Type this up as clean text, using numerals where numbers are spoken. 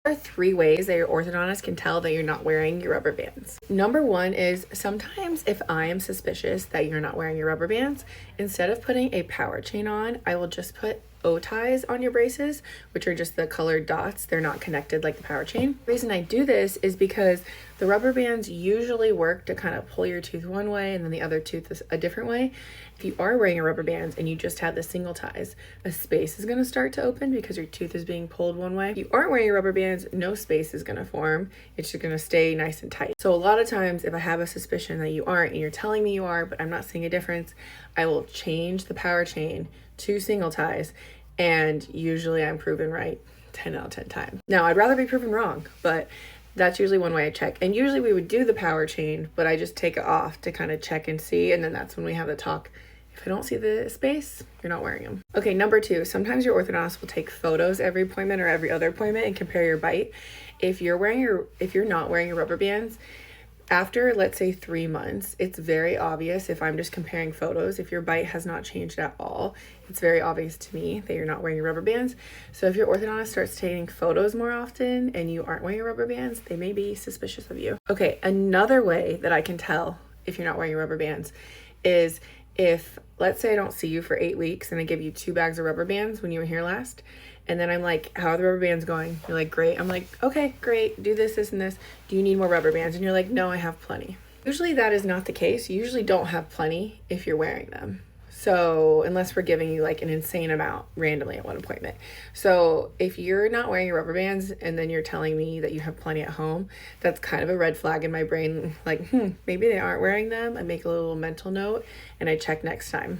There are 3 ways that your orthodontist can tell that you're not wearing your rubber bands. Number one is sometimes if I am suspicious that you're not wearing your rubber bands, instead of putting a power chain on, I will just put O-ties on your braces, which are just the colored dots. They're not connected like the power chain. The reason I do this is because the rubber bands usually work to kind of pull your tooth one way and then the other tooth is a different way. If you are wearing your rubber bands and you just have the single ties, a space is going to start to open because your tooth is being pulled one way. If you aren't wearing your rubber bands, no space is going to form. It's just going to stay nice and tight. So a lot of times if I have a suspicion that you aren't and you're telling me you are, but I'm not seeing a difference, I will change the power chain to single ties, and usually I'm proven right 10 out of 10 times. Now, I'd rather be proven wrong, but that's usually one way I check. And usually we would do the power chain, but I just take it off to kind of check and see, and then that's when we have the talk. If I don't see the space, you're not wearing them. Okay, number 2, sometimes your orthodontist will take photos every appointment or every other appointment and compare your bite. If you're not wearing your rubber bands, after, let's say 3 months, it's very obvious if I'm just comparing photos, if your bite has not changed at all, it's very obvious to me that you're not wearing your rubber bands. So if your orthodontist starts taking photos more often and you aren't wearing your rubber bands, they may be suspicious of you. Okay, another way that I can tell if you're not wearing your rubber bands is if, let's say I don't see you for 8 weeks and I give you 2 bags of rubber bands when you were here last, and then I'm like, how are the rubber bands going? You're like, great. I'm like, okay, great. Do this, this, and this. Do you need more rubber bands? And you're like, no, I have plenty. Usually that is not the case. You usually don't have plenty if you're wearing them. So unless we're giving you like an insane amount randomly at one appointment. So if you're not wearing your rubber bands and then you're telling me that you have plenty at home, that's kind of a red flag in my brain. Like, maybe they aren't wearing them. I make a little mental note and I check next time.